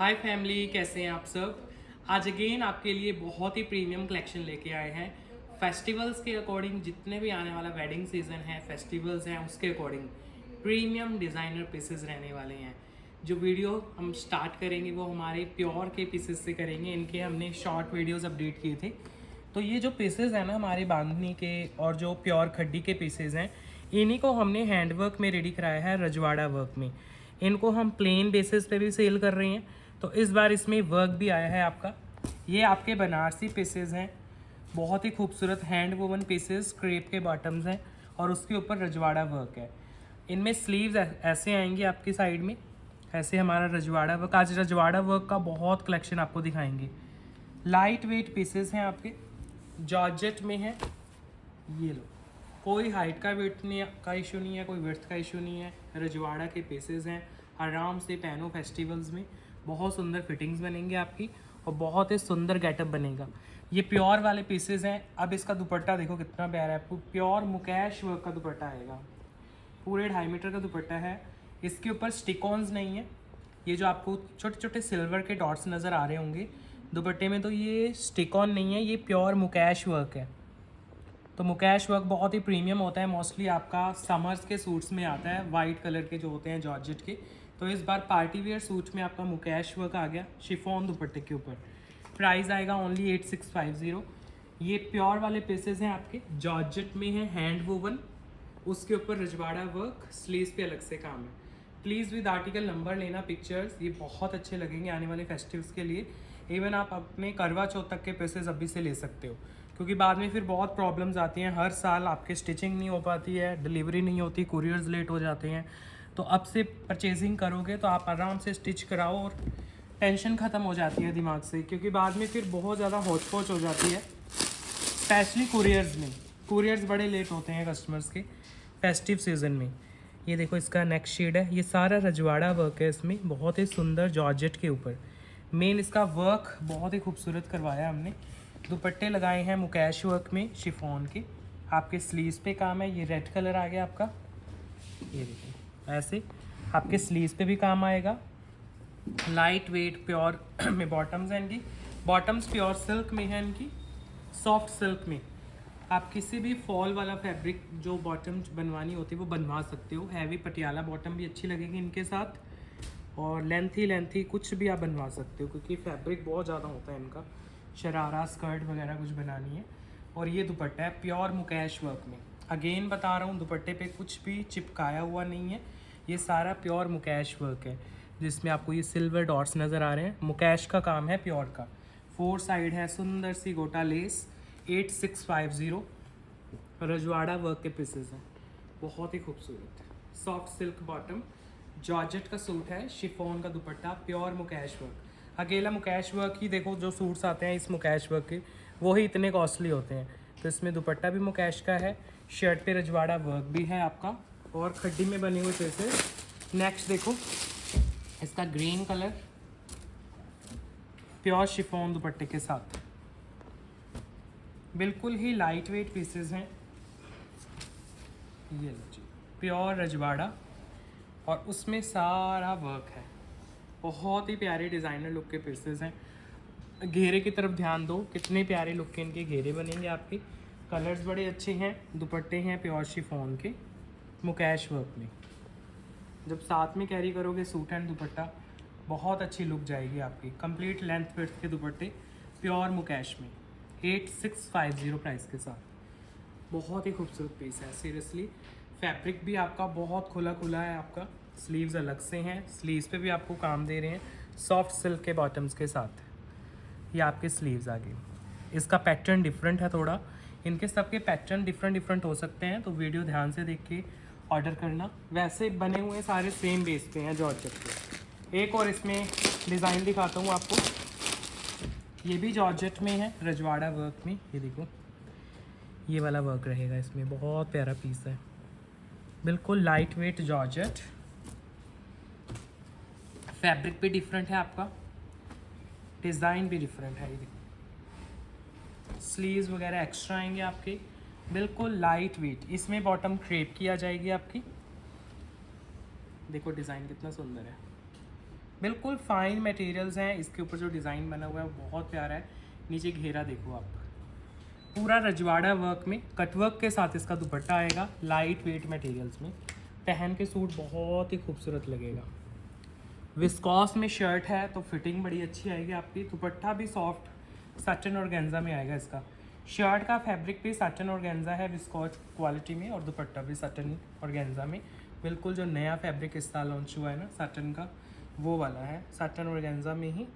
हाय family, कैसे हैं आप सब। आज अगेन आपके लिए बहुत ही प्रीमियम कलेक्शन लेके आए हैं। फेस्टिवल्स के अकॉर्डिंग, जितने भी आने वाला वेडिंग सीजन है, फेस्टिवल्स हैं, उसके अकॉर्डिंग प्रीमियम डिज़ाइनर पीसेस रहने वाले हैं। जो वीडियो हम स्टार्ट करेंगे वो हमारे प्योर के पीसेस से करेंगे। इनके हमने शॉर्ट वीडियोस अपडेट किए थे। तो ये जो पीसेस हैं ना हमारे बांधनी के और जो प्योर खड्डी के पीसेस हैं, इन्हीं को हमने हैंडवर्क में रेडी कराया है, रजवाड़ा वर्क में। इनको हम प्लेन बेसिस पे भी सेल कर रहे हैं। तो इस बार इसमें वर्क भी आया है आपका। ये आपके बनारसी पीसेस हैं, बहुत ही खूबसूरत हैंड वोवन पीसेस, क्रेप के बॉटम्स हैं और उसके ऊपर रजवाड़ा वर्क है। इनमें स्लीव्स ऐसे आएंगे आपकी साइड में, ऐसे हमारा रजवाड़ा वर्क। आज रजवाड़ा वर्क का बहुत कलेक्शन आपको दिखाएंगे। लाइट वेट पीसेस हैं आपके, जॉर्जेट में है। ये लो, कोई हाइट का वेट नहीं का इशू नहीं है, कोई विड्थ का इशू नहीं है। रजवाड़ा के पीसेस हैं, आराम से पहनो फेस्टिवल्स में। बहुत सुंदर फिटिंग्स बनेंगे आपकी और बहुत ही सुंदर गेटअप बनेगा। ये प्योर वाले पीसेस हैं। अब इसका दुपट्टा देखो कितना प्यारा है, प्योर मुकैश वर्क का दुपट्टा आएगा। पूरे 2.5 मीटर का दुपट्टा है। इसके ऊपर स्टिकॉन्स नहीं है। ये जो आपको छोटे छोटे सिल्वर के डॉट्स नज़र आ रहे होंगे दुपट्टे में, तो ये स्टिकॉन नहीं है, ये प्योर मुकैश वर्क है। तो मुकैश वर्क बहुत ही प्रीमियम होता है, मोस्टली आपका समर्स के सूट्स में आता है, वाइट कलर के जो होते हैं जॉर्जेट के। तो इस बार पार्टी वेयर सूट में आपका मुकैश वर्क आ गया शिफॉन दुपट्टे के ऊपर। प्राइस आएगा ओनली 8650। ये प्योर वाले पीसेस हैं आपके, जॉर्जेट में है, हैंड वोवन, उसके ऊपर रजवाड़ा वर्क, स्लीव्स पे अलग से काम है। प्लीज़ विद आर्टिकल नंबर लेना पिक्चर्स, ये बहुत अच्छे लगेंगे आने वाले फेस्टिवल्स के लिए। इवन आप अपने करवा चौथ तक के पीसेस अभी से ले सकते हो, क्योंकि बाद में फिर बहुत प्रॉब्लम्स आती हैं। हर साल आपके स्टिचिंग नहीं हो पाती है, डिलीवरी नहीं होती, कुरियर्स लेट हो जाते हैं। तो अब से परचेजिंग करोगे तो आप आराम से स्टिच कराओ और टेंशन ख़त्म हो जाती है दिमाग से, क्योंकि बाद में फिर बहुत ज़्यादा होच पोच हो जाती है, स्पेशली कुरियर्स में। कुरियर्स बड़े लेट होते हैं कस्टमर्स के फेस्टिव सीज़न में। ये देखो इसका नेक्स्ट शेड है, ये सारा रजवाड़ा वर्क है इसमें, बहुत ही सुंदर जॉर्जेट के ऊपर। मेन इसका वर्क बहुत ही खूबसूरत करवाया हमने। दुपट्टे लगाए हैं मुकैश वर्क में शिफॉन के, आपके स्लीव्स पे काम है। ये रेड कलर आ गया आपका, ये देखो ऐसे आपके स्लीव्स पे भी काम आएगा। लाइट वेट प्योर में बॉटम्स हैं इनकी, बॉटम्स प्योर सिल्क में है इनकी, सॉफ्ट सिल्क में। आप किसी भी फॉल वाला फैब्रिक जो बॉटम बनवानी होती है वो बनवा सकते हो। हैवी पटियाला बॉटम भी अच्छी लगेगी इनके साथ, और लेंथी कुछ भी आप बनवा सकते हो, क्योंकि फैब्रिक बहुत ज़्यादा होता है इनका। शरारा स्कर्ट वगैरह कुछ बनानी है। और ये दुपट्टा है प्योर मुकैश वर्क में। अगेन बता रहा हूँ, दुपट्टे पे कुछ भी चिपकाया हुआ नहीं है, ये सारा प्योर मुकैश वर्क है, जिसमें आपको ये सिल्वर डॉट्स नज़र आ रहे हैं। मुकैश का काम है प्योर का। 4 साइड है, सुंदर सी गोटा लेस। 8650 रजवाड़ा वर्क के पीसेस हैं, बहुत ही खूबसूरत। सॉफ्ट सिल्क बॉटम, जॉर्जेट का सूट है, शिफॉन का दुपट्टा, प्योर मुकैश वर्क। अकेला मुकैश वर्क ही देखो, जो सूट्स आते हैं इस मुकैश वर्क के वो ही इतने कॉस्टली होते हैं। तो इसमें दुपट्टा भी मुकैश का है, शर्ट पे रजवाड़ा वर्क भी है आपका, और खड्डी में बने हुए पीसेस। नेक्स्ट देखो इसका ग्रीन कलर, प्योर शिफॉन दुपट्टे के साथ, बिल्कुल ही लाइट वेट पीसेस हैं। ये लो जी, प्योर रजवाड़ा और उसमें सारा वर्क है। बहुत ही प्यारे डिज़ाइनर लुक के पीसेस हैं। घेरे की तरफ ध्यान दो, कितने प्यारे लुक के इनके घेरे बनेंगे आपके। कलर्स बड़े अच्छे हैं। दुपट्टे हैं प्योर शिफॉन के मुकैश वर्क में। जब साथ में कैरी करोगे सूट एंड दुपट्टा, बहुत अच्छी लुक जाएगी आपकी। कंप्लीट लेंथ विड्थ के दुपट्टे प्योर मुकैश में, 8650 प्राइस के साथ। बहुत ही खूबसूरत पीस है सीरियसली। फैब्रिक भी आपका बहुत खुला खुला है आपका, स्लीव्स अलग से हैं, स्लीव्स पे भी आपको काम दे रहे हैं सॉफ्ट सिल्क के बॉटम्स के साथ। ये आपके स्लीव्स आगे। इसका पैटर्न डिफरेंट है थोड़ा, इनके सबके पैटर्न डिफरेंट हो सकते हैं, तो वीडियो ध्यान से देख के ऑर्डर करना। वैसे बने हुए सारे सेम बेस पे हैं जॉर्जेट पे। एक और इसमें डिज़ाइन दिखाता हूँ आपको, ये भी जॉर्जेट में है, रजवाड़ा वर्क में। ये देखो ये वाला वर्क रहेगा इसमें, बहुत प्यारा पीस है, बिल्कुल लाइट वेट जॉर्जेट। फैब्रिक भी डिफरेंट है आपका, डिज़ाइन भी डिफरेंट है। ये देखो स्लीव्स वगैरह एक्स्ट्रा आएंगे आपके, बिल्कुल लाइट वेट। इसमें बॉटम क्रेप की आ जाएगी आपकी। देखो डिज़ाइन कितना सुंदर है, बिल्कुल फाइन मटेरियल्स हैं। इसके ऊपर जो डिज़ाइन बना हुआ है वो बहुत प्यारा है। नीचे घेरा देखो आप, पूरा रजवाड़ा वर्क में कटवर्क के साथ इसका दुपट्टा आएगा, लाइट वेट मटेरियल्स में। पहन के सूट बहुत ही खूबसूरत लगेगा। विस्कॉस में शर्ट है तो फिटिंग बड़ी अच्छी आएगी आपकी। दुपट्टा भी सॉफ्ट सटन और गेंजा में आएगा इसका। शर्ट का फैब्रिक भी सटन और गेंजा है विस्कॉस क्वालिटी में, और दुपट्टा भी सटन और गेंजा में। बिल्कुल जो नया फैब्रिक इस साल लॉन्च हुआ है ना सटन का, वो वाला है, सटन और गेंजा में ही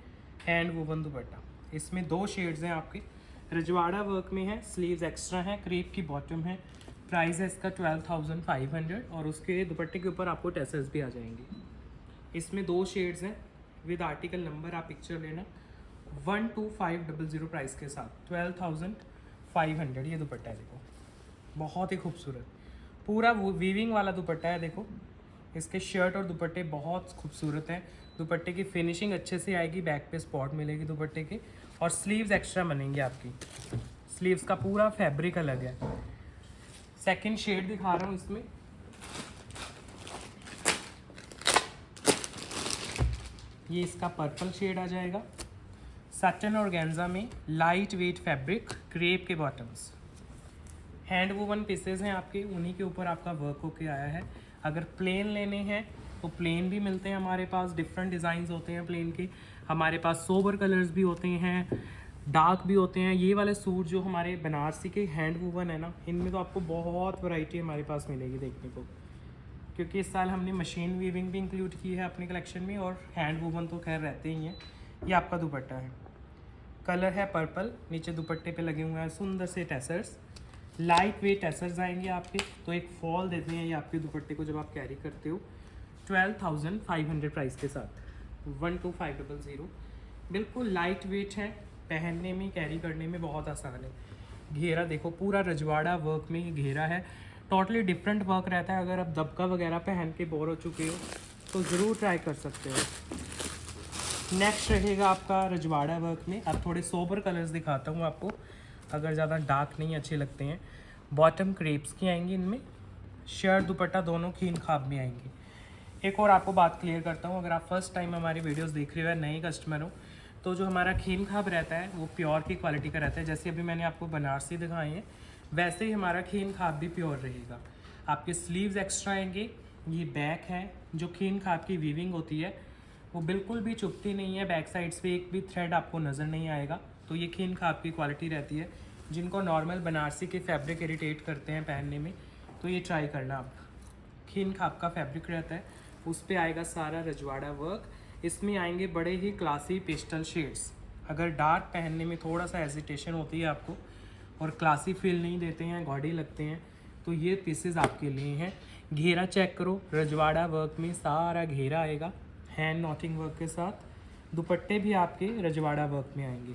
हैंड वोवन दुपट्टा। इसमें 2 शेड्स हैं आपके। रजवाड़ा वर्क में है, स्लीव्स एक्स्ट्रा है, क्रेप की बॉटम है। प्राइस है इसका 12,500 और उसके दुपट्टे के ऊपर आपको टेसल्स भी आ जाएंगे। इसमें 2 शेड्स हैं विद आर्टिकल नंबर, आप पिक्चर लेना। 12500 प्राइस के साथ 12,500 ये दुपट्टा है। देखो बहुत ही खूबसूरत पूरा वीविंग वाला दुपट्टा है। देखो इसके शर्ट और दुपट्टे बहुत खूबसूरत हैं। दुपट्टे की फिनिशिंग अच्छे से आएगी, बैक पे स्पॉट मिलेगी दुपट्टे के, और स्लीव्स एक्स्ट्रा बनेंगी आपकी। स्लीव्स का पूरा फैब्रिक अलग है। सेकंड शेड दिखा रहा हूँ इसमें। ये इसका पर्पल शेड आ जाएगा। सटन और गेंजा में लाइट वेट फैब्रिक, क्रेप के बॉटम्स, हैंड वोवन पीसेज हैं आपके, उन्हीं के ऊपर आपका वर्क होके आया है। अगर प्लेन लेने हैं तो प्लेन भी मिलते हैं हमारे पास, डिफरेंट डिज़ाइंस होते हैं प्लेन के। हमारे पास सोबर कलर्स भी होते हैं, डार्क भी होते हैं। ये वाले सूट जो हमारे बनारसी के हैंड वोवन है ना, इनमें तो आपको बहुत वैरायटी हमारे पास मिलेगी देखने को, क्योंकि इस साल हमने मशीन वीविंग भी इंक्लूड की है अपने कलेक्शन में, और हैंड वोवन तो खैर रहते ही हैं। ये आपका दुपट्टा है, कलर है पर्पल, नीचे दुपट्टे पे लगे हुए हैं सुंदर से टैसर्स, लाइट वेट टैसर्स आएंगे आपके। तो एक फॉल देते हैं ये आपके दुपट्टे को जब आप कैरी करते हो। 12,500 प्राइस के साथ 12500। बिल्कुल लाइट वेट है, पहनने में कैरी करने में बहुत आसान है। घेरा देखो पूरा रजवाड़ा वर्क में ये घेरा है, टोटली डिफरेंट वर्क रहता है। अगर आप दबका वगैरह पहन के बोर हो चुके हो तो ज़रूर ट्राई कर सकते हो। नेक्स्ट रहेगा आपका रजवाड़ा वर्क में। अब थोड़े सोबर कलर्स दिखाता हूँ आपको, अगर ज़्यादा डार्क नहीं अच्छे लगते हैं। बॉटम क्रेप्स की आएंगी, इनमें शर्ट दुपट्टा दोनों खीन खाब में आएंगी। एक और आपको बात क्लियर करता हूँ, अगर आप फर्स्ट टाइम हमारी वीडियोस देख रहे हो या नए कस्टमर हो, तो जो हमारा खीन खाब रहता है वो प्योर की क्वालिटी का रहता है। जैसे अभी मैंने आपको बनारसी दिखाए हैं, वैसे ही हमारा खीन खाब भी प्योर रहेगा। आपके स्लीव्स एक्स्ट्रा आएंगे। ये बैक है, जो खीन खाब की वीविंग होती है वो बिल्कुल भी चुभती नहीं है। बैक साइड्स पे एक भी थ्रेड आपको नज़र नहीं आएगा। तो ये खीन खाब की क्वालिटी रहती है। जिनको नॉर्मल बनारसी के फैब्रिक इरिटेट करते हैं पहनने में, तो ये ट्राई करना आप। खीन खाब का फैब्रिक रहता है, उस पर आएगा सारा रजवाड़ा वर्क। इसमें आएंगे बड़े ही क्लासी पेस्टल शेड्स। अगर डार्क पहनने में थोड़ा सा हेजिटेशन होती है आपको और क्लासी फील नहीं देते हैं, गॉडी लगते हैं, तो ये पीसेस आपके लिए हैं। घेरा चेक करो, रजवाड़ा वर्क में सारा घेरा आएगा हैंड नॉटिंग वर्क के साथ। दुपट्टे भी आपके रजवाड़ा वर्क में आएंगे।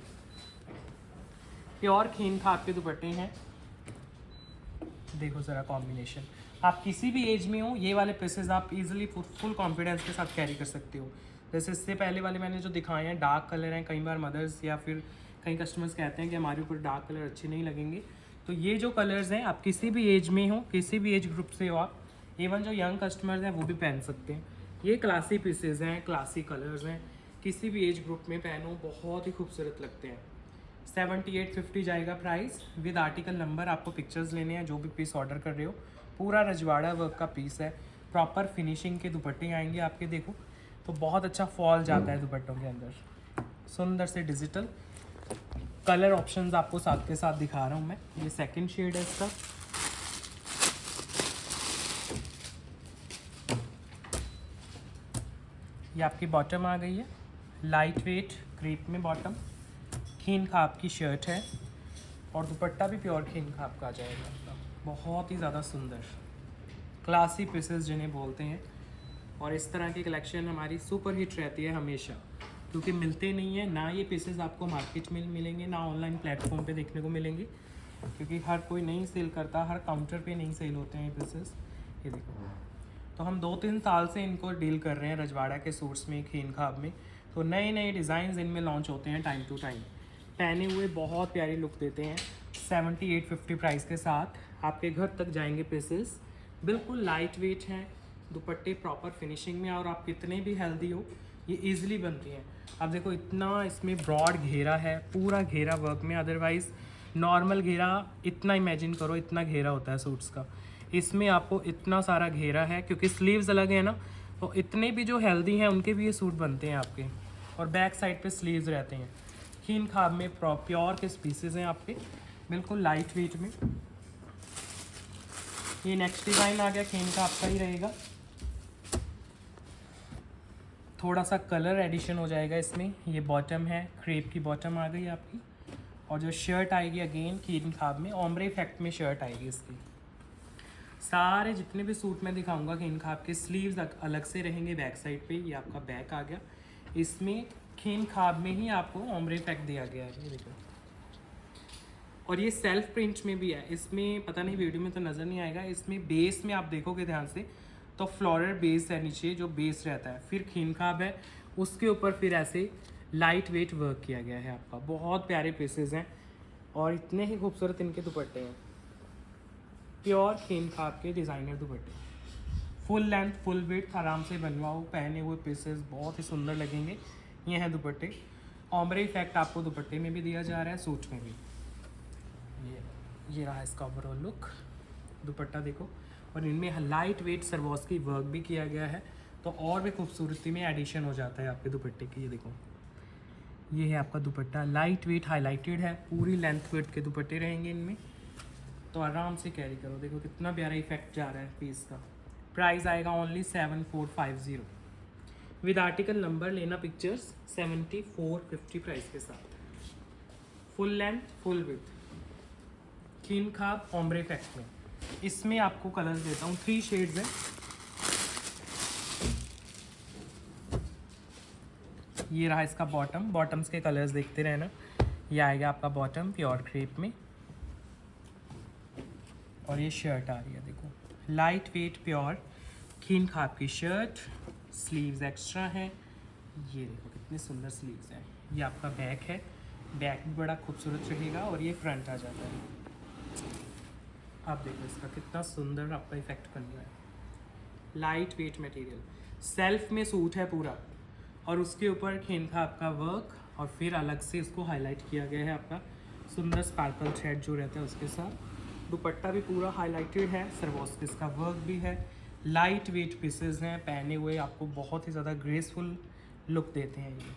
प्योर खीन खाब के दुपट्टे हैं। देखो ज़रा कॉम्बिनेशन, आप किसी भी एज में हो ये वाले पीसेस आप इजीली फुल कॉन्फिडेंस के साथ कैरी कर सकते हो। जैसे इससे पहले वाले मैंने जो दिखाए हैं डार्क कलर हैं, कई बार मदर्स या फिर कई कस्टमर्स कहते हैं कि हमारे ऊपर डार्क कलर अच्छे नहीं लगेंगे। तो ये जो कलर्स हैं आप किसी भी एज में हो, किसी भी एज ग्रुप से हो आप, इवन जो यंग कस्टमर्स हैं वो भी पहन सकते हैं। ये क्लासी पीसेज हैं, क्लासी कलर्स हैं, किसी भी एज ग्रुप में पहनो बहुत ही खूबसूरत लगते हैं। 7850 जाएगा प्राइस विद आर्टिकल नंबर। आपको पिक्चर्स लेने हैं जो भी पीस ऑर्डर कर रहे हो। पूरा रजवाड़ा वर्क का पीस है, प्रॉपर फिनिशिंग के दुपट्टे आएंगे आपके। देखो तो बहुत अच्छा फॉल जाता है दुपट्टों के अंदर, सुंदर से डिजिटल कलर ऑप्शंस आपको साथ के साथ दिखा रहा हूँ मैं। ये सेकंड शेड है इसका। ये आपकी बॉटम आ गई है, लाइट वेट क्रेप में बॉटम, खीन खाब की शर्ट है, और दुपट्टा भी प्योर खीन खाब का आ जाएगा। बहुत ही ज़्यादा सुंदर क्लासी पीसेस जिन्हें बोलते हैं। और इस तरह की कलेक्शन हमारी सुपर हिट रहती है हमेशा, क्योंकि मिलते नहीं है ना। ये पीसेस आपको मार्केट में मिलेंगे ना ऑनलाइन प्लेटफॉर्म पे देखने को मिलेंगे, क्योंकि हर कोई नहीं सेल करता, हर काउंटर पे नहीं सेल होते हैं ये पीसेस। ये देखो, तो हम 2-3 साल से इनको डील कर रहे हैं रजवाड़ा के सूट्स में, खीन खाब में। तो नए नए डिज़ाइन इनमें लॉन्च होते हैं टाइम टू टाइम। पहने हुए बहुत प्यारी लुक देते हैं। 7850 प्राइस के साथ आपके घर तक जाएंगे पीसेस। बिल्कुल लाइट वेट हैं, दुपट्टे प्रॉपर फिनिशिंग में, और आप कितने भी हेल्दी हो ये इजीली बनती हैं। अब देखो इतना इसमें ब्रॉड घेरा है, पूरा घेरा वर्क में। अदरवाइज़ नॉर्मल घेरा इतना इमेजिन करो, इतना घेरा होता है सूट्स का, इसमें आपको इतना सारा घेरा है क्योंकि स्लीव्स अलग है ना, तो इतने भी जो हेल्दी हैं उनके भी ये सूट बनते हैं आपके। और बैक साइड पे स्लीव्स रहते हैं। खीन खाब में प्योर के पीसेस हैं आपके, बिल्कुल लाइट वेट में। ये नेक्स्ट डिज़ाइन आ गया, खीन खाब का ही रहेगा। थोड़ा सा कलर एडिशन हो जाएगा इसमें। ये बॉटम है, क्रेप की बॉटम आ गई आपकी, और जो शर्ट आएगी अगेन खीन खाब में ओम्ब्रे इफेक्ट में शर्ट आएगी इसकी। सारे जितने भी सूट मैं दिखाऊंगा खीन खाब के स्लीव्स अलग से रहेंगे बैक साइड पे। ये आपका बैक आ गया, इसमें खीन खाब में ही आपको ओम्ब्रे इफेक्ट दिया गया है, ये देखो। और ये सेल्फ प्रिंट में भी है, इसमें पता नहीं वीडियो में तो नज़र नहीं आएगा, इसमें बेस में आप देखोगे ध्यान से तो फ्लोरल बेस है नीचे, जो बेस रहता है, फिर खीन खाब है, उसके ऊपर फिर ऐसे लाइट वेट वर्क किया गया है आपका। बहुत प्यारे पीसेस हैं और इतने ही खूबसूरत इनके दुपट्टे हैं। प्योर खीन खाब के डिज़ाइनर दुपट्टे, फुल लेंथ फुल वेट, आराम से बनवाओ, पहने हुए पीसेस बहुत ही सुंदर लगेंगे। ये हैं दुपट्टे। ओम्ब्रे इफेक्ट आपको दुपट्टे में भी दिया जा रहा है, सूट में भी। ये रहा इसका ओवरऑल लुक। दुपट्टा देखो, और इनमें लाइट वेट सरवॉस की वर्क भी किया गया है, तो और भी खूबसूरती में एडिशन हो जाता है आपके दुपट्टे की। ये देखो, ये है आपका दुपट्टा, लाइट वेट हाईलाइटेड है, पूरी लेंथ वेट के दुपट्टे रहेंगे इनमें, तो आराम से कैरी करो। देखो कितना प्यारा इफेक्ट जा रहा है पीस का। प्राइस आएगा ओनली 7450। विद आर्टिकल नंबर लेना पिक्चर्स, 7450 प्राइस के साथ। फुल लेंथ फुल विथ खीन खाब ओम्ब्रे इफेक्ट में। इसमें आपको कलर्स देता हूँ, 3 शेड्स हैं। ये रहा इसका बॉटम, बॉटम्स के कलर्स देखते रहना। ये आएगा आपका बॉटम प्योर क्रेप में, और ये शर्ट आ रही है देखो, लाइट वेट प्योर खीन खाब की शर्ट, स्लीव्स एक्स्ट्रा हैं। ये देखो कितने सुंदर स्लीव्स हैं। ये आपका बैक है, बैक भी बड़ा खूबसूरत रहेगा, और ये फ्रंट आ जाता है। आप देखो इसका कितना सुंदर आपका इफेक्ट बन रहा है। लाइट वेट मटेरियल, सेल्फ में सूट है पूरा, और उसके ऊपर खीन खाब का वर्क, और फिर अलग से इसको हाईलाइट किया गया है आपका सुंदर स्पार्कल थ्रेड जो रहता है उसके साथ। दुपट्टा भी पूरा हाईलाइटेड है, सरवॉस्किस का वर्क भी है, लाइट वेट पीसेस हैं, पहने हुए आपको बहुत ही ज़्यादा ग्रेसफुल लुक देते हैं ये।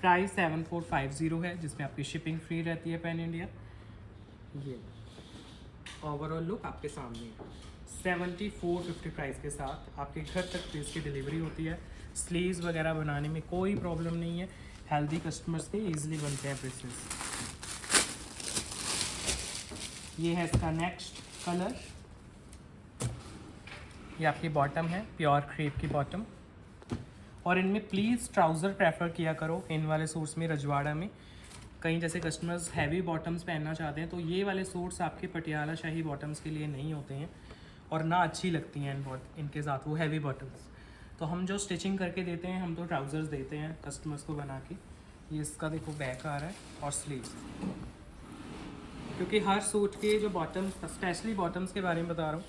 प्राइस 7450 है, जिसमें आपकी शिपिंग फ्री रहती है पैन इंडिया। ये ओवरऑल लुक आपके सामने 7450 प्राइस के साथ आपके घर तक पीस की डिलीवरी होती है। स्लीव्स वगैरह बनाने में कोई प्रॉब्लम नहीं है, हेल्दी कस्टमर्स के ईजिली बनते हैं पीसेस। ये है इसका नेक्स्ट कलर। ये आपकी बॉटम है, प्योर क्रेप की बॉटम, और इनमें प्लीज़ ट्राउज़र प्रेफर किया करो इन वाले सूट्स में। रजवाड़ा में कहीं जैसे कस्टमर्स हैवी बॉटम्स पहनना चाहते हैं, तो ये वाले सूट्स आपके पटियाला शाही बॉटम्स के लिए नहीं होते हैं, और ना अच्छी लगती हैं इनके साथ वो हैवी बॉटम्स। तो हम जो स्टिचिंग करके देते हैं, हम तो ट्राउज़र्स देते हैं कस्टमर्स को बना के। ये इसका देखो बैक आ रहा है, और स्लीव्स, क्योंकि हर सूट के जो बॉटम्स, स्पेशली बॉटम्स के बारे में बता रहा हूँ,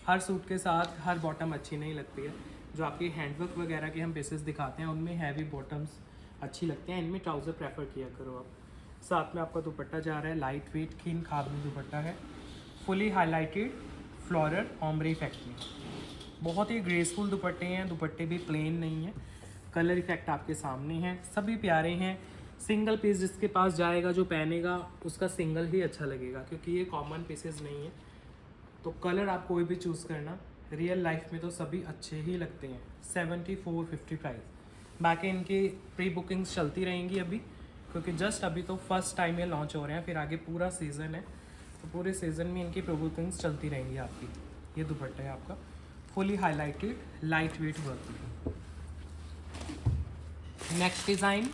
हर सूट के साथ हर बॉटम अच्छी नहीं लगती है। जो आपकी हैंडवर्क वगैरह के हम पीसेस दिखाते हैं, उनमें हैवी बॉटम्स अच्छी लगती हैं, इनमें ट्राउज़र प्रेफर किया करो आप। साथ में आपका दुपट्टा जा रहा है लाइट वेट खीन खाब में दुपट्टा है, fully highlighted floral ombre effect में। बहुत ही ग्रेसफुल दुपट्टे हैं, दुपट्टे भी प्लेन नहीं है, कलर इफेक्ट आपके सामने हैं, सभी प्यारे हैं। सिंगल पीस जिसके पास जाएगा, जो पहनेगा, उसका सिंगल ही अच्छा लगेगा, क्योंकि ये कॉमन पीसेस नहीं है। तो कलर आप कोई भी चूज़ करना, रियल लाइफ में तो सभी अच्छे ही लगते हैं। 7450 प्राइस। बाकी इनकी प्री बुकिंग्स चलती रहेंगी अभी, क्योंकि जस्ट अभी तो फर्स्ट टाइम ये लॉन्च हो रहे हैं, फिर आगे पूरा सीज़न है, तो पूरे सीज़न में इनकी प्री बुकिंग्स चलती रहेंगी आपकी। ये दुपट्टा है आपका, fully highlighted light weight work. Next design,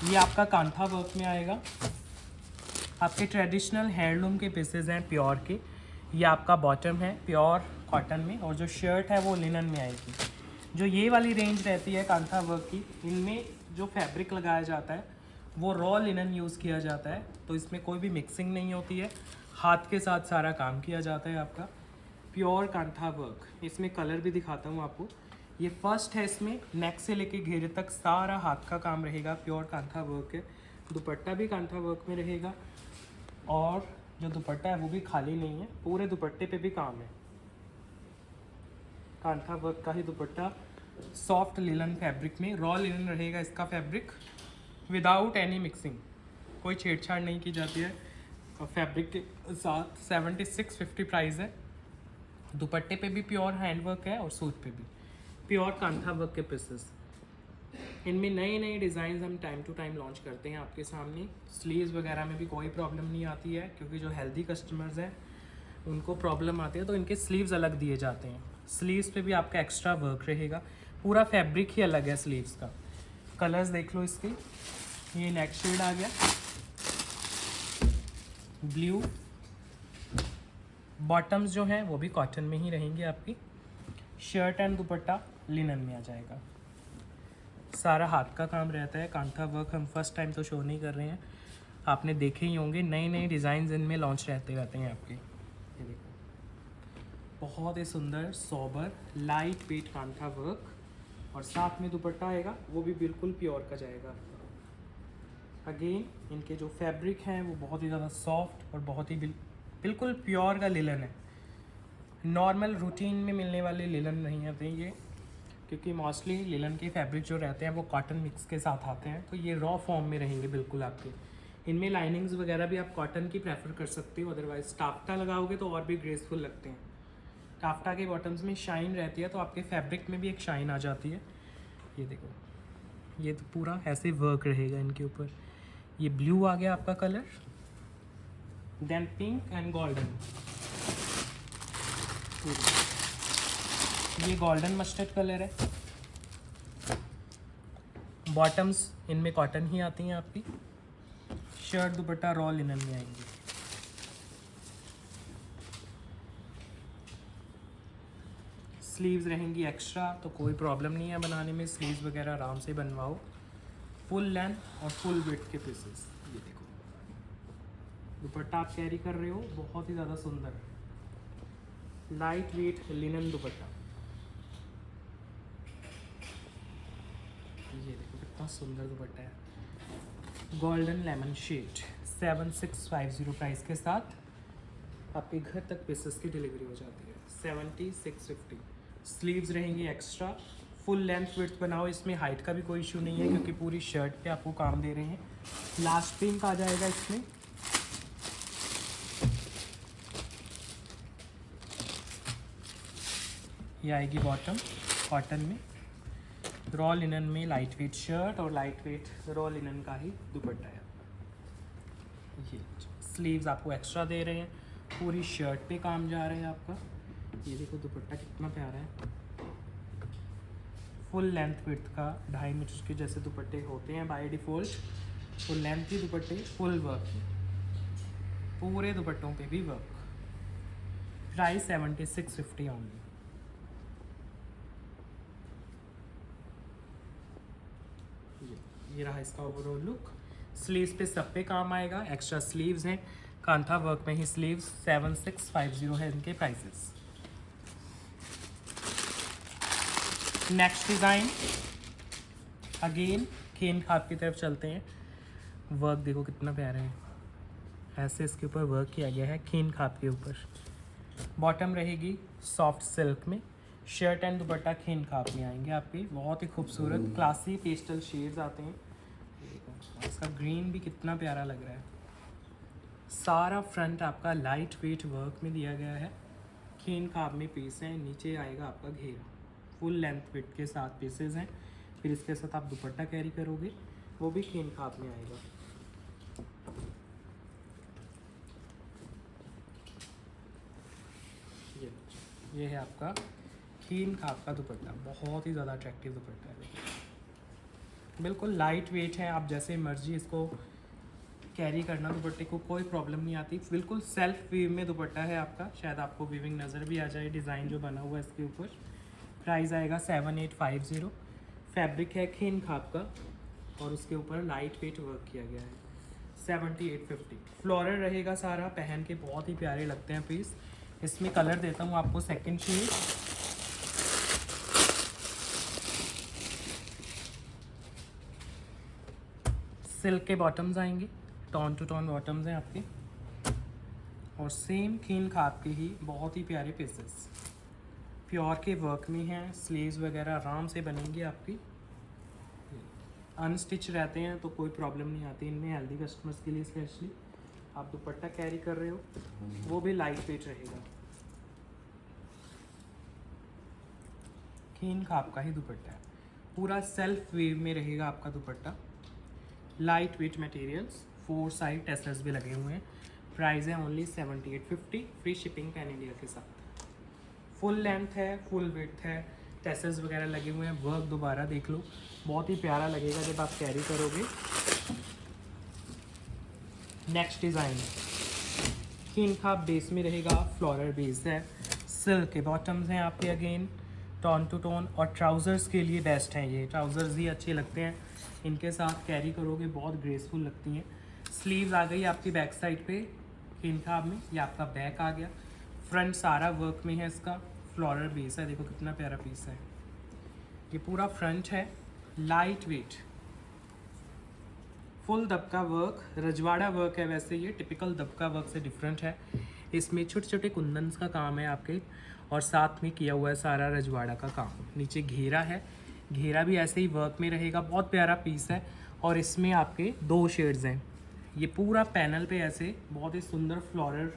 ये आपका कांथा वर्क में आएगा। आपके ट्रेडिशनल हैंडलूम के पीसेज हैं प्योर के। ये आपका बॉटम है प्योर कॉटन में, और जो शर्ट है वो लिनन में आएगी। जो ये वाली रेंज रहती है कांथा वर्क की, इनमें जो फैब्रिक लगाया जाता है वो रॉ लिनन यूज़ किया जाता है, तो इसमें कोई भी मिक्सिंग नहीं होती है, हाथ के साथ सारा काम किया जाता है आपका। प्योर कांथा वर्क, इसमें कलर भी दिखाता हूँ आपको। ये फर्स्ट है, इसमें नेक से लेके घेरे तक सारा हाथ का काम रहेगा, प्योर कांथा वर्क है। दुपट्टा भी कांथा वर्क में रहेगा और जो दुपट्टा है वो भी खाली नहीं है, पूरे दुपट्टे पे भी काम है। कांथा वर्क का ही दुपट्टा, सॉफ्ट लिनन फैब्रिक में, रॉ लिनन रहेगा इसका फैब्रिक, विदाउट एनी मिक्सिंग, कोई छेड़छाड़ नहीं की जाती है और फैब्रिक के साथ। 7650 प्राइस है। दुपट्टे पे भी प्योर हैंडवर्क है और सूट पे भी प्योर कांथा वर्क के पीसेस। इनमें नए नए डिज़ाइन हम टाइम टू टाइम लॉन्च करते हैं आपके सामने। स्लीव्स वगैरह में भी कोई प्रॉब्लम नहीं आती है, क्योंकि जो हेल्दी कस्टमर्स हैं उनको प्रॉब्लम आती है तो इनके स्लीव्स अलग दिए जाते हैं। स्लीव्स पे भी आपका एक्स्ट्रा वर्क रहेगा, पूरा फैब्रिक ही अलग है स्लीव्स का। कलर्स देख लो इसके, ये नेक शेड आ गया ब्लू, बॉटम्स जो हैं वो भी कॉटन में ही रहेंगे आपकी। शर्ट एंड दुपट्टा लिनन में आ जाएगा। सारा हाथ का काम रहता है, कांथा वर्क हम फर्स्ट टाइम तो शो नहीं कर रहे हैं, आपने देखे ही होंगे। नए नए डिज़ाइन इनमें लॉन्च रहते रहते हैं आपके। ये देखो, बहुत ही सुंदर sober light weight kantha work, और साथ में दुपट्टा आएगा वो भी बिल्कुल प्योर का जाएगा। अगेन इनके जो फैब्रिक हैं वो बहुत ही ज़्यादा सॉफ्ट और बहुत ही बिल्कुल प्योर का लिलन है। नॉर्मल रूटीन में मिलने वाले लिलन नहीं आते ये, क्योंकि मोस्टली लिलन के फैब्रिक जो रहते हैं वो कॉटन मिक्स के साथ आते हैं, तो ये रॉ फॉर्म में रहेंगे बिल्कुल आपके। इनमें लाइनिंग्स वगैरह भी आप कॉटन की प्रेफर कर सकते हो, अदरवाइज टाफ्टा लगाओगे तो और भी ग्रेसफुल लगते हैं। टाफ्टा के बॉटम्स में शाइन रहती है तो आपके फैब्रिक में भी एक शाइन आ जाती है। ये देखो, ये तो पूरा ऐसे वर्क रहेगा इनके ऊपर। ये ब्लू आ गया आपका colour, then pink and golden, ये गोल्डन मस्टर्ड कलर है। बॉटम्स इनमें कॉटन ही आती हैं आपकी। शर्ट दुपट्टा रॉ लिनन में आएंगे। स्लीव्स रहेंगी एक्स्ट्रा, तो कोई प्रॉब्लम नहीं है बनाने में, स्लीव्स वगैरह आराम से बनवाओ। फुल लेंथ और फुल विड्थ के पीसेस। ये देखो, दुपट्टा आप कैरी कर रहे हो, बहुत ही ज़्यादा सुंदर लाइट वेट लिनन दुपट्टा। ये देखो कितना सुंदर दुपट्टा है, गोल्डन लेमन शेड। 7650 प्राइस के साथ आपके घर तक पीसेस की डिलीवरी हो जाती है। 7650। स्लीव्स रहेंगी एक्स्ट्रा, फुल लेंथ विड्थ बनाओ, इसमें हाइट का भी कोई इशू नहीं है, क्योंकि पूरी शर्ट पे आपको काम दे रहे हैं। लास्ट पिंक आ जाएगा इसमें। ये आएगी बॉटम कॉटन में, रॉ लिनन में लाइट वेट शर्ट और लाइट वेट रॉ लिनन का ही दुपट्टा है। ये स्लीव्स आपको एक्स्ट्रा दे रहे हैं, पूरी शर्ट पे काम जा रहा है आपका। ये देखो दुपट्टा कितना प्यारा है, फुल लेंथ विड्थ का 2.5 मीटर के जैसे दुपट्टे होते हैं बाय डिफ़ॉल्ट। फुल लेंथ ही दुपट्टे, फुल वर्क, पूरे दुपट्टों पे भी वर्क। Price 7650 only. ये रहा इसका ओवरऑल लुक। स्लीव्स पे सब पे काम आएगा, एक्स्ट्रा स्लीव्स हैं, कांथा वर्क में ही स्लीव्स। 7650 है इनके प्राइसेस। नेक्स्ट डिज़ाइन अगेन खेन खाप की तरफ चलते हैं। वर्क देखो कितना प्यारा है, ऐसे इसके ऊपर वर्क किया गया है खेन खाप के ऊपर। बॉटम रहेगी सॉफ्ट सिल्क में, शर्ट एंड दुपट्टा खेन खाप में आएंगे आपके। बहुत ही खूबसूरत क्लासी पेस्टल शेड्स आते हैं। इसका ग्रीन भी कितना प्यारा लग रहा है। सारा फ्रंट आपका लाइट वेट वर्क में दिया गया है, खेन खाप में पीस है। नीचे आएगा आपका घेरा, फुल लेंथ विड्थ के साथ पीसेस हैं। फिर इसके साथ आप दुपट्टा कैरी करोगे, वो भी खेन खाप में आएगा। ये है आपका खेन खाप का दुपट्टा, बहुत ही ज़्यादा अट्रैक्टिव दुपट्टा है। बिल्कुल लाइट वेट है, आप जैसे मर्जी इसको कैरी करना, दुपट्टे को कोई प्रॉब्लम नहीं आती। बिल्कुल सेल्फ वीव में दुपट्टा है आपका, शायद आपको वीविंग नज़र भी आ जाए डिज़ाइन जो बना हुआ है इसके ऊपर। प्राइस आएगा 7850। फैब्रिक है खेन खाप का और उसके ऊपर लाइट वेट वर्क किया गया है। 7850। फ्लोरल रहेगा सारा, पहन के बहुत ही प्यारे लगते हैं पीस। इसमें कलर देता हूँ आपको सेकंड शेड। सिल्क के बॉटम्स आएंगे, टॉन टू टॉन बॉटम्स हैं आपके, और सेम खीन खाप के ही बहुत ही प्यारे पीसेस प्योर के वर्क में हैं। स्लीव्स वगैरह आराम से बनेंगी आपकी, अनस्टिच रहते हैं तो कोई प्रॉब्लम नहीं आती इनमें। हेल्दी कस्टमर्स के लिए स्पेशली आप दुपट्टा कैरी कर रहे हो वो भी लाइट वेट रहेगा। खीन खाप का ही दुपट्टा है, पूरा सेल्फ वीव में रहेगा आपका dupatta. Light wait materials, 4 side tassels भी लगे हुए हैं। प्राइस है only 7850, free shipping pan India के साथ। फुल लेंथ है, फुल विड्थ है, टेसल्स वगैरह लगे हुए हैं। वर्क दोबारा देख लो, बहुत ही प्यारा लगेगा जब आप कैरी करोगे। नेक्स्ट डिज़ाइन खीन खाप बेस में रहेगा, फ्लोरल बेस है, सिल्क के बॉटम्स हैं आपके, अगेन टॉन टू टोन, और ट्राउज़र्स के लिए बेस्ट हैं ये। ट्राउज़र्स ही अच्छे लगते हैं, इनके साथ कैरी करोगे बहुत ग्रेसफुल लगती हैं। स्लीव्स आ गई आपकी बैक साइड पे खीन खाप में, ये आपका बैक आ गया। फ्रंट सारा वर्क में है, इसका फ्लोरल बेस है, देखो कितना प्यारा पीस है। ये पूरा फ्रंट है, लाइट वेट, फुल दबका वर्क, रजवाड़ा वर्क है। वैसे ये टिपिकल दबका वर्क से डिफरेंट है, इसमें छोटे छोटे कुंदन्स का काम है आपके, और साथ में किया हुआ है सारा रजवाड़ा का काम। नीचे घेरा है, घेरा भी ऐसे ही वर्क में रहेगा, बहुत प्यारा पीस है। और इसमें आपके 2 शेड्स हैं। ये पूरा पैनल पे ऐसे बहुत ही सुंदर फ्लोरल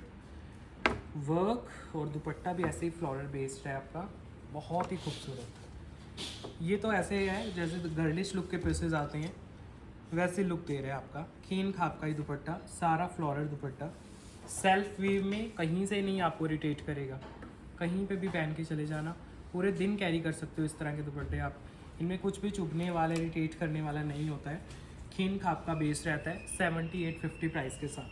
वर्क, और दुपट्टा भी ऐसे ही फ्लोरल बेस्ड है आपका, बहुत ही खूबसूरत। ये तो ऐसे है जैसे गर्लिश लुक के पीसेज आते हैं वैसे लुक दे रहे हैं आपका। खीन खाप का ही दुपट्टा, सारा फ्लोरल दुपट्टा, सेल्फ वीव में, कहीं से नहीं आपको इरिटेट करेगा, कहीं पे भी पहन के चले जाना, पूरे दिन कैरी कर सकते हो इस तरह के दुपट्टे आप। इनमें कुछ भी चुभने वाला, इरिटेट करने वाला नहीं होता है। खीन खाप का बेस रहता है 7850 प्राइस के साथ,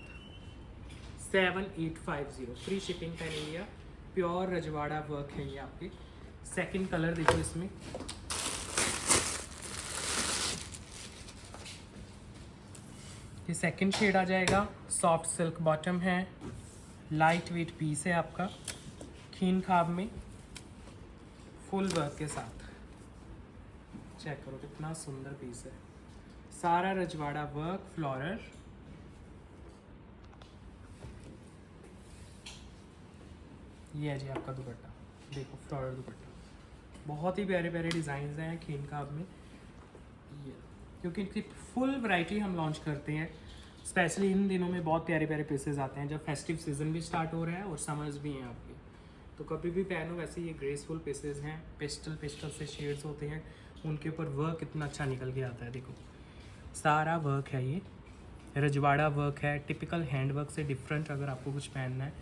7850, free shipping pan India. Pure रजवाड़ा वर्क है ये आपके। सेकंड कलर देखो इसमें, ये सेकंड शेड आ जाएगा। सॉफ्ट सिल्क बॉटम है, लाइट वेट पीस है आपका, खीन खाब में फुल वर्क के साथ। चेक करो कितना सुंदर पीस है, सारा रजवाड़ा वर्क फ्लोरल। ये है जी आपका दुपट्टा, देखो फ्लोरल दुपट्टा, बहुत ही प्यारे प्यारे डिज़ाइन हैं खीन खाब में। ये क्योंकि इनकी फुल वैरायटी हम लॉन्च करते हैं, स्पेशली इन दिनों में बहुत प्यारे प्यारे पीसेज आते हैं जब फेस्टिव सीजन भी स्टार्ट हो रहा है और समर्स भी हैं आपके, तो कभी भी पहनो। वैसे ये ग्रेसफुल पीसेज हैं, पेस्टल से शेड्स होते हैं, उनके ऊपर वर्क इतना अच्छा निकल के आता है। देखो सारा वर्क है, ये रजवाड़ा वर्क है, टिपिकल हैंड वर्क से डिफरेंट अगर आपको कुछ पहनना है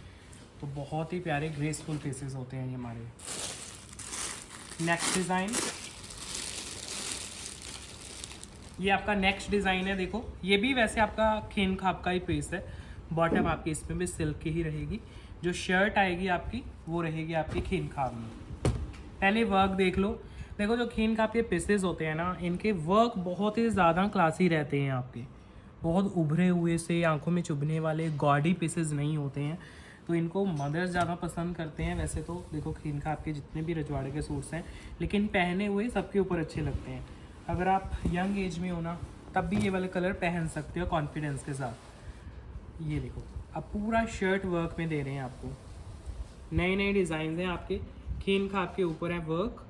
तो बहुत ही प्यारे ग्रेसफुल पीसेस होते हैं ये हमारे। नेक्स्ट डिज़ाइन, ये आपका नेक्स्ट डिज़ाइन है। देखो ये भी वैसे आपका खीन खाप का ही पीस है, बॉटम आपकी इसमें भी सिल्क की ही रहेगी, जो शर्ट आएगी आपकी वो रहेगी आपकी खीन खाप में। पहले वर्क देख लो, देखो जो खीन खाप के पीसेस होते हैं ना, इनके वर्क बहुत ही ज़्यादा क्लासी रहते हैं आपके, बहुत उभरे हुए से आंखों में चुभने वाले गॉडी पीसेस नहीं होते हैं, तो इनको मदर्स ज़्यादा पसंद करते हैं। वैसे तो देखो खीन खाप के जितने भी रजवाड़े के सूट्स हैं, लेकिन पहने हुए सबके ऊपर अच्छे लगते हैं। अगर आप यंग एज में हो ना, तब भी ये वाले कलर पहन सकते हो कॉन्फिडेंस के साथ। ये देखो अब पूरा शर्ट वर्क में दे रहे हैं आपको, नए नए डिज़ाइन हैं आपके, खीन खाप के ऊपर है वर्क,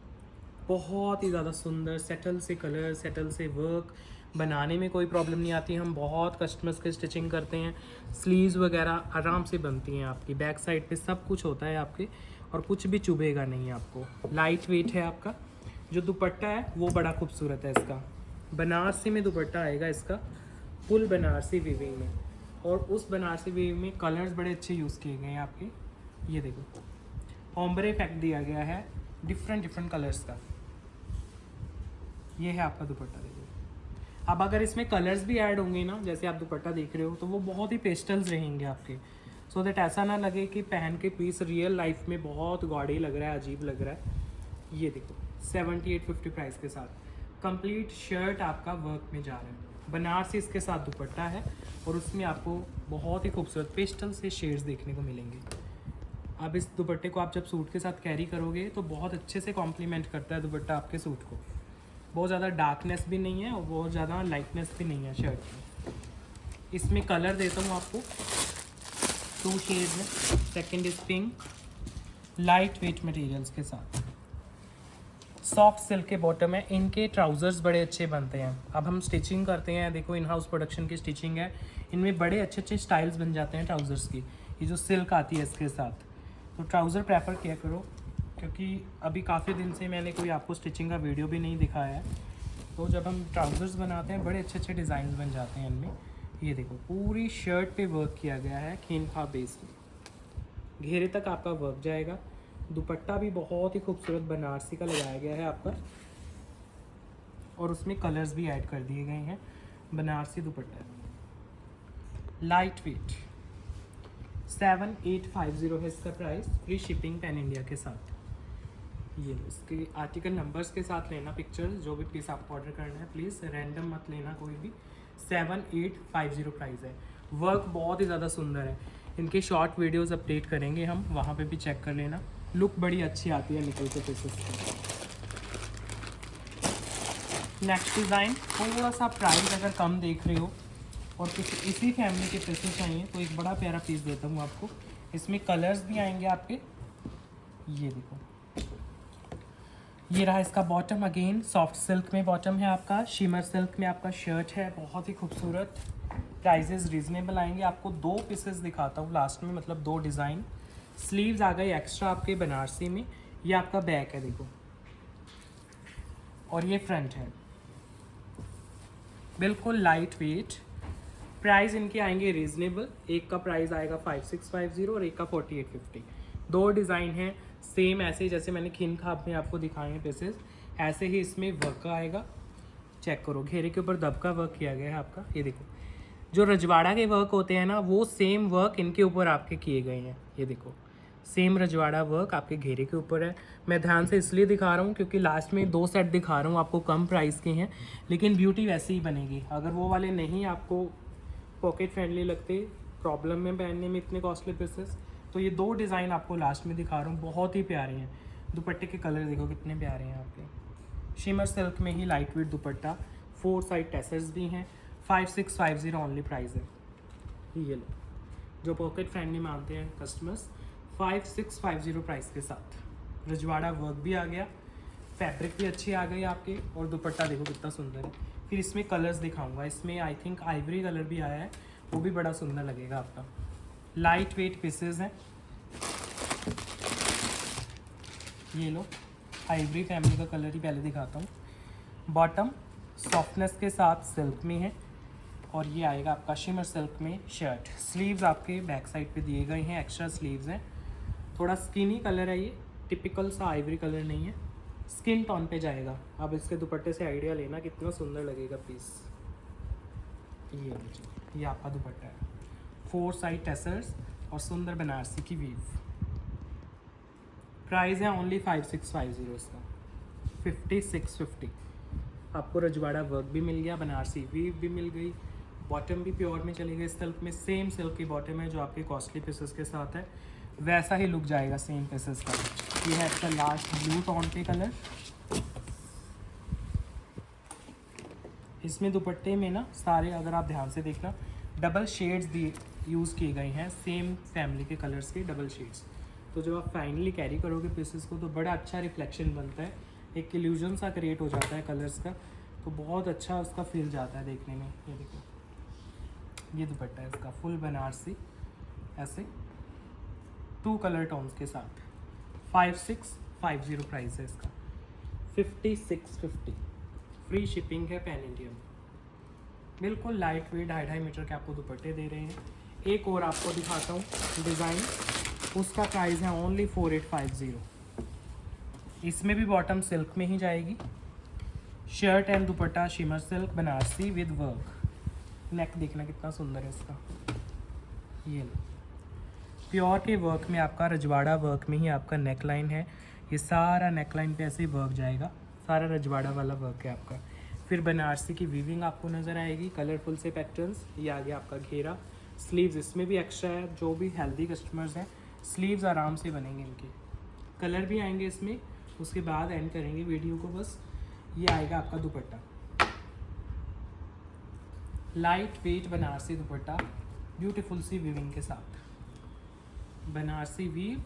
बहुत ही ज़्यादा सुंदर, सेटल से कलर, सेटल से वर्क, बनाने में कोई प्रॉब्लम नहीं आती। हम बहुत कस्टमर्स के स्टिचिंग करते हैं, स्लीव्स वगैरह आराम से बनती हैं आपकी, बैक साइड पे सब कुछ होता है आपके, और कुछ भी चुभेगा नहीं आपको। लाइट वेट है आपका, जो दुपट्टा है वो बड़ा खूबसूरत है इसका, बनारसी में दुपट्टा आएगा इसका, फुल बनारसी वीविंग में, और उस बनारसी वीविंग में कलर्स बड़े अच्छे यूज़ किए गए हैं आपके। ये देखो ओम्ब्रे इफेक्ट दिया गया है डिफरेंट कलर्स का। ये है आपका दुपट्टा, देखो। अब अगर इसमें कलर्स भी ऐड होंगे ना, जैसे आप दुपट्टा देख रहे हो, तो वो बहुत ही पेस्टल्स रहेंगे आपके, सो दैट ऐसा ना लगे कि पहन के पीस रियल लाइफ में बहुत गॉडी लग रहा है, अजीब लग रहा है। ये देखो 7850 प्राइस के साथ कंप्लीट शर्ट आपका वर्क में जा रहा है, बनारसी इसके साथ दुपट्टा है, और उसमें आपको बहुत ही खूबसूरत पेस्टल से शेड्स देखने को मिलेंगे। अब इस दुपट्टे को आप जब सूट के साथ कैरी करोगे तो बहुत अच्छे से कॉम्प्लीमेंट करता है दुपट्टा आपके सूट को। बहुत ज़्यादा डार्कनेस भी नहीं है और बहुत ज़्यादा लाइटनेस भी नहीं है शर्ट में। इसमें कलर देता हूँ आपको, 2 शेड में। Second is pink, light weight materials के साथ, सॉफ्ट सिल्क के बॉटम है। इनके ट्राउज़र्स बड़े अच्छे बनते हैं। अब हम स्टिचिंग करते हैं, देखो इन हाउस प्रोडक्शन की स्टिचिंग है, इनमें बड़े अच्छे अच्छे स्टाइल्स बन जाते हैं ट्राउज़र्स की। ये जो सिल्क आती है इसके साथ, तो ट्राउज़र प्रेफर किया करो, क्योंकि अभी काफ़ी दिन से मैंने कोई आपको स्टिचिंग का वीडियो भी नहीं दिखाया है। तो जब हम ट्राउज़र्स बनाते हैं बड़े अच्छे अच्छे डिज़ाइन बन जाते हैं इनमें। ये देखो पूरी शर्ट पे वर्क किया गया है खीनखा बेस में, घेरे तक आपका वर्क जाएगा। दुपट्टा भी बहुत ही खूबसूरत बनारसी का लगाया गया है आपका, और उसमें कलर्स भी ऐड कर दिए गए हैं। बनारसी दुपट्टा लाइट वेट, 7850 है इसका price, free shipping pan India के साथ। ये इसके आर्टिकल नंबर्स के साथ लेना पिक्चर्स, जो भी पीस आपको ऑर्डर करना है प्लीज़ रैंडम मत लेना कोई भी। 7850 प्राइस है। वर्क बहुत ही ज़्यादा सुंदर है। इनके शॉर्ट वीडियोस अपडेट करेंगे हम, वहाँ पे भी चेक कर लेना। लुक बड़ी अच्छी आती है निकल के पीसेस की। नेक्स्ट डिज़ाइन, थोड़ा सा प्राइस अगर कम देख रहे हो और कुछ इसी फैमिली के पीसेस चाहिए तो एक बड़ा प्यारा पीस देता हूँ आपको। इसमें कलर्स भी आएंगे आपके। ये देखो, ये रहा इसका बॉटम, अगेन सॉफ्ट सिल्क में बॉटम है आपका, शिमर सिल्क में आपका शर्ट है, बहुत ही खूबसूरत। प्राइजेस रीजनेबल आएंगे। आपको 2 पीसेस दिखाता हूँ लास्ट में, मतलब 2 डिज़ाइन। स्लीव्स आ गई एक्स्ट्रा आपके बनारसी में। ये आपका बैक है देखो, और ये फ्रंट है, बिल्कुल लाइट वेट। प्राइस इनके आएंगे रीजनेबल। एक का प्राइस आएगा 5650 और एक का 4850। 2 डिज़ाइन हैं सेम, ऐसे ही जैसे मैंने खिन खाब में आपको दिखाए हैं पीसेस, ऐसे ही इसमें वर्क आएगा। चेक करो, घेरे के ऊपर दबका वर्क किया गया है आपका। ये देखो, जो रजवाड़ा के वर्क होते हैं ना, वो सेम वर्क इनके ऊपर आपके किए गए हैं। ये देखो, सेम रजवाड़ा वर्क आपके घेरे के ऊपर है। मैं ध्यान से इसलिए दिखा रहा हूँ क्योंकि लास्ट में 2 सेट दिखा रहा हूँ आपको, कम प्राइस के हैं, लेकिन ब्यूटी वैसे ही बनेगी। अगर वो वाले नहीं आपको पॉकेट फ्रेंडली लगते, प्रॉब्लम में पहनने में इतने कॉस्टली पीसेस, तो ये 2 डिज़ाइन आपको लास्ट में दिखा रहा हूँ, बहुत ही प्यारे हैं। दुपट्टे के कलर देखो कितने प्यारे हैं आपके। शिमर सिल्क में ही light weight dupatta, 4 side tassels भी हैं। 5650 ओनली प्राइस है। ये लो, जो पॉकेट फ्रेंडली मांगते हैं कस्टमर्स, 5650 प्राइस के साथ। रजवाड़ा वर्क भी आ गया, फैब्रिक भी अच्छी आ गई आपके, और दुपट्टा देखो कितना सुंदर है। फिर इसमें कलर्स दिखाऊंगा। इसमें आई थिंक आइवरी कलर भी आया है, वो भी बड़ा सुंदर लगेगा आपका। लाइट वेट पीसेस हैं। ये लो, आइवरी फैमिली का कलर ही पहले दिखाता हूँ। बॉटम सॉफ्टनेस के साथ सिल्क में है, और ये आएगा आपका शिमर सिल्क में शर्ट। स्लीव्स आपके बैक साइड पे दिए गए हैं, एक्स्ट्रा स्लीव्स हैं। थोड़ा स्किनी कलर है ये, टिपिकल सा आइवरी कलर नहीं है, स्किन टोन पे जाएगा। अब इसके दुपट्टे से आइडिया लेना कितना सुंदर लगेगा पीस। ये आपका दुपट्टा है, 4 साइड टैसल्स और सुंदर बनारसी की वीव। प्राइस है ओनली 5650 इसका, 5650। आपको रजवाड़ा वर्क भी मिल गया, बनारसी वीव भी मिल गई, बॉटम भी प्योर में चली गई सिल्क में। सेम सिल्क की बॉटम है जो आपके कॉस्टली पीसेस के साथ है, वैसा ही लुक जाएगा सेम पीसेस का। ये है इसका लास्ट ब्लू टोन पे कलर। इसमें दुपट्टे में ना सारे, अगर आप ध्यान से देखना, डबल शेड्स दिए यूज़ किए गए हैं, सेम फैमिली के कलर्स के डबल शेड्स। तो जब आप फाइनली कैरी करोगे पीसेस को तो बड़ा अच्छा रिफ्लेक्शन बनता है, एक इल्यूजन सा क्रिएट हो जाता है कलर्स का, तो बहुत अच्छा उसका फील जाता है देखने में। ये देखो, ये दुपट्टा है इसका, फुल बनारसी, ऐसे 2 कलर टोन्स के साथ। 5650 प्राइस है इसका, 5650। फ्री शिपिंग है पैन इंडिया में। बिल्कुल लाइट वेट 2.5 मीटर के आपको दुपट्टे दे रहे हैं। एक और आपको दिखाता हूँ डिज़ाइन, उसका प्राइस है ओनली 4850। इसमें भी बॉटम सिल्क में ही जाएगी, shirt and dupatta shimmer silk Banarasi with work. Neck देखना कितना सुंदर है इसका। ये लो, प्योर के वर्क में आपका रजवाड़ा वर्क में ही आपका नेक लाइन है। ये सारा नेक लाइन पे ऐसे ही वर्क जाएगा, सारा रजवाड़ा वाला वर्क है आपका। फिर बनारसी की वीविंग आपको नज़र आएगी, कलरफुल से पैटर्न्स। ये आ गया आपका घेरा। स्लीव्स इसमें भी एक्स्ट्रा है, जो भी हेल्दी कस्टमर्स हैं स्लीव्स आराम से बनेंगे इनके। कलर भी आएंगे इसमें, उसके बाद एंड करेंगे वीडियो को बस। ये आएगा आपका dupatta, light weight Banarasi dupatta beautiful सी वीविंग के साथ, Banarasi weave,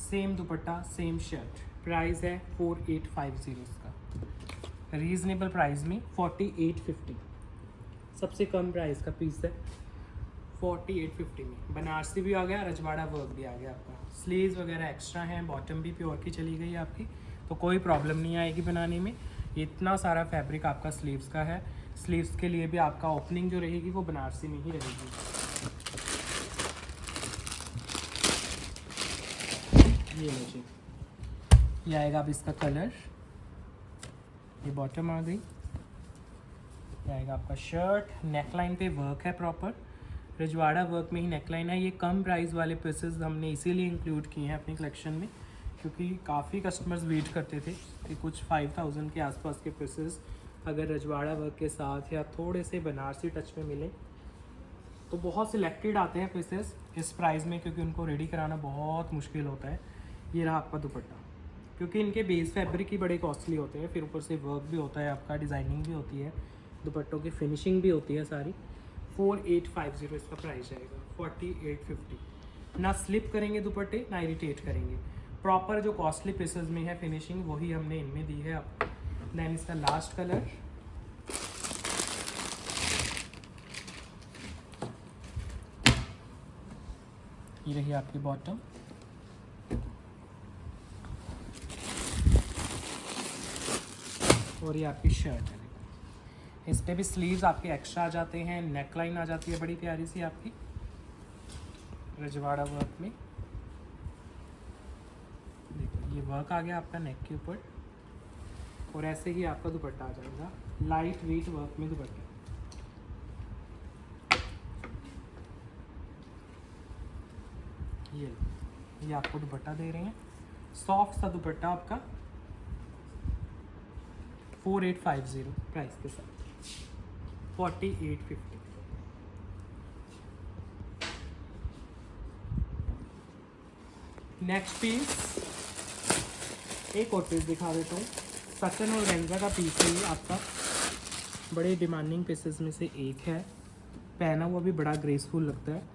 same dupatta same shirt. Price है 4850 इसका, रीजनेबल प्राइस में 4850, सबसे कम प्राइस का पीस है 4850 में। बनारसी भी आ गया, रजवाड़ा वर्क भी आ गया आपका, स्लीव्स वगैरह एक्स्ट्रा हैं, बॉटम भी प्योर की चली गई आपकी, तो कोई प्रॉब्लम नहीं आएगी बनाने में। इतना सारा फैब्रिक आपका स्लीव्स का है, स्लीव्स के लिए भी आपका ओपनिंग जो रहेगी वो बनारसी में ही रहेगी। ये लीजिए, ये आएगा अब इसका कलर, ये बॉटम आ गई, ये आएगा आपका शर्ट। नेकलाइन पे वर्क है प्रॉपर, रजवाड़ा वर्क में ही नेकलाइन है। ये कम प्राइस वाले पीसेस हमने इसीलिए इंक्लूड किए हैं अपनी कलेक्शन में, क्योंकि काफ़ी कस्टमर्स वेट करते थे कि कुछ 5000 के आसपास के पीसेस अगर रजवाड़ा वर्क के साथ या थोड़े से बनारसी टच में मिले तो बहुत सिलेक्टेड आते हैं पीसेस इस प्राइस में, क्योंकि उनको रेडी कराना बहुत मुश्किल होता है। ये रहा आपका दुपट्टा, क्योंकि इनके बेस फैब्रिक ही बड़े कॉस्टली होते हैं, फिर ऊपर से वर्क भी होता है आपका, डिज़ाइनिंग भी होती है, दुपट्टों की फिनिशिंग भी होती है सारी। 4850 इसका प्राइस आएगा, 4850। ना स्लिप करेंगे दुपट्टे ना इरिटेट करेंगे, प्रॉपर जो कॉस्टली पीसेस में है फिनिशिंग वही हमने इनमें दी है आपको। देन इसका लास्ट कलर, ये रही आपकी बॉटम, और ये आपकी शर्ट है। इस पे भी स्लीव्स आपके एक्स्ट्रा आ जाते हैं, नेकलाइन आ जाती है बड़ी प्यारी सी आपकी रजवाड़ा वर्क में। देखो ये वर्क आ गया आपका नेक के ऊपर, और ऐसे ही आपका दुपट्टा आ जाएगा, लाइट वेट वर्क में दुपट्टा। ये आपको दुपट्टा दे रहे हैं, सॉफ्ट सा दुपट्टा आपका 4850 प्राइस के साथ, 4850। नेक्स्ट पीस, एक और पीस दिखा देता हूँ, सचन और रेंजा का पीस है ये आपका, बड़े डिमांडिंग पीसेस में से एक है, पहना हुआ भी बड़ा ग्रेसफुल लगता है।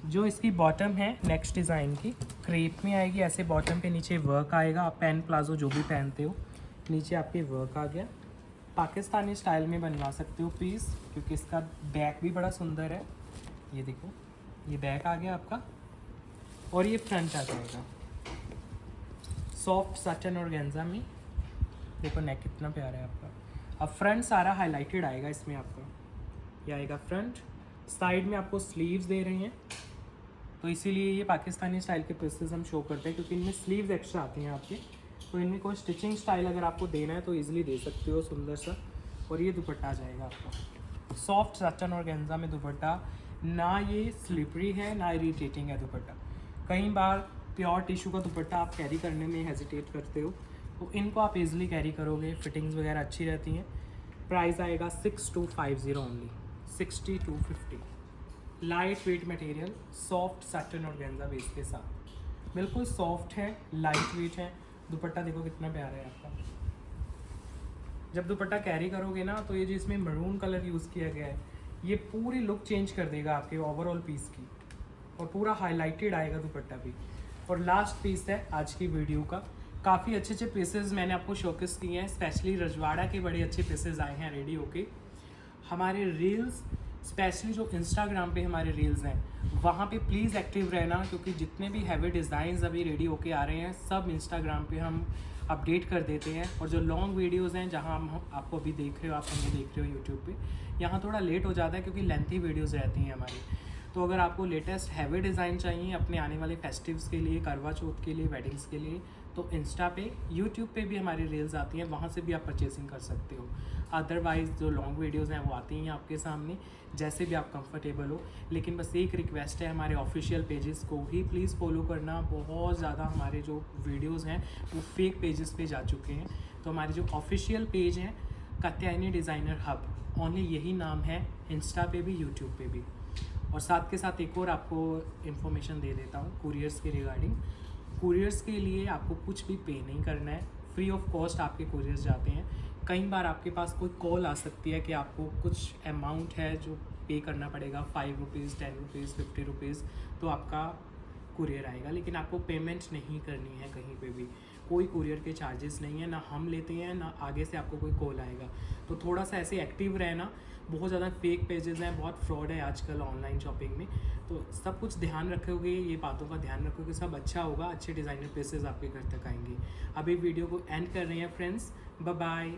जो इसकी बॉटम है नेक्स्ट डिज़ाइन की क्रेप में आएगी, ऐसे बॉटम पे नीचे वर्क आएगा, आप पैन प्लाजो जो भी पहनते हो नीचे आपके वर्क आ गया। पाकिस्तानी स्टाइल में बनवा सकते हो पीस, क्योंकि इसका बैक भी बड़ा सुंदर है। ये देखो, ये बैक आ गया आपका, और ये फ्रंट आ जाएगा सॉफ्ट सटन और गेंजा में। देखो नेक कितना प्यारा है आपका। अब फ्रंट सारा हाईलाइटेड आएगा इसमें आपका, ये आएगा फ्रंट, साइड में आपको स्लीव्स दे रहे हैं, तो इसीलिए ये पाकिस्तानी स्टाइल के पीसेस हम शो करते हैं, क्योंकि इनमें स्लीव्स एक्स्ट्रा आती हैं आपके, तो इनमें कोई स्टिचिंग स्टाइल अगर आपको देना है तो इजीली दे सकते हो, सुंदर सा। और ये दुपट्टा आ जाएगा आपका सॉफ्ट सटन और गेंजा में दुपट्टा, ना ये स्लिपरी है ना इरिटेटिंग है दुपट्टा। कई बार प्योर टिश्यू का दुपट्टा आप कैरी करने में हेजिटेट करते हो, तो इनको आप इजीली कैरी करोगे, फिटिंग्स वगैरह अच्छी रहती हैं। प्राइस आएगा 6250 only, 6250। Light weight material, soft satin और गेंजा बेस के साथ, बिल्कुल सॉफ्ट है, लाइट वेट है। दुपट्टा देखो कितना प्यारा है आपका। जब दुपट्टा कैरी करोगे ना, तो ये जो इसमें मरून कलर यूज़ किया गया है, ये पूरी लुक चेंज कर देगा आपके ओवरऑल पीस की, और पूरा हाईलाइटेड आएगा दुपट्टा भी। और लास्ट पीस है आज की वीडियो का, काफ़ी अच्छे अच्छे पीसेस मैंने आपको शोकेस किए हैं, स्पेशली रजवाड़ा के बड़े अच्छे पीसेस आए हैं रेडी होके। हमारे रील्स, स्पेशली जो इंस्टाग्राम पे हमारे रील्स हैं, वहाँ पे प्लीज़ एक्टिव रहना, क्योंकि जितने भी हैवी डिज़ाइंस अभी रेडी होके आ रहे हैं सब इंस्टाग्राम पे हम अपडेट कर देते हैं। और जो लॉन्ग वीडियोस हैं, जहाँ हम आपको अभी देख रहे हो, आप हमें देख रहे हो यूट्यूब पे, यहाँ थोड़ा लेट हो जाता है क्योंकि लेंथी वीडियोस रहती हैं हमारी। तो अगर आपको लेटेस्ट हैवी डिज़ाइन चाहिए अपने आने वाले फेस्टिव्स के लिए, करवा चौथ के लिए, वेडिंग्स के लिए, तो इंस्टा पे, यूट्यूब पे भी हमारी रील्स आती हैं, वहाँ से भी आप परचेसिंग कर सकते हो। अदरवाइज़ जो लॉन्ग वीडियोज़ हैं वो आती हैं आपके सामने, जैसे भी आप कंफर्टेबल हो। लेकिन बस एक रिक्वेस्ट है, हमारे ऑफिशियल पेजेस को ही प्लीज़ फॉलो करना। बहुत ज़्यादा हमारे जो वीडियोज़ हैं वो फेक पेजेस पे जा चुके हैं, तो हमारे जो ऑफिशियल पेज हैं कात्यायनी डिज़ाइनर हब, ओनली यही नाम है, इंस्टा पे भी यूट्यूब पे भी। और साथ के साथ एक और आपको इन्फॉर्मेशन दे देता हूँ कुरियर्स के रिगार्डिंग। कुरियर्स के लिए आपको कुछ भी पे नहीं करना है, फ्री ऑफ कॉस्ट आपके कुरियर्स जाते हैं। कई बार आपके पास कोई कॉल आ सकती है कि आपको कुछ अमाउंट है जो पे करना पड़ेगा, 5 रुपीज़, 10 रुपीज़, 50 रुपीज़, तो आपका कुरियर आएगा, लेकिन आपको पेमेंट नहीं करनी है कहीं पे भी। कोई कुरियर के चार्जेस नहीं है, ना हम लेते हैं, ना आगे से आपको कोई कॉल आएगा। तो थोड़ा सा ऐसे एक्टिव रहना। बहुत ज़्यादा फेक पेजेस हैं, बहुत फ्रॉड है आजकल ऑनलाइन शॉपिंग में। तो सब कुछ ध्यान रखोगे, ये बातों का ध्यान रखोगे, सब अच्छा होगा, अच्छे डिज़ाइनर पीसेस आपके घर तक आएंगे। अभी वीडियो को एंड कर रहे हैं फ्रेंड्स, बाय बाय।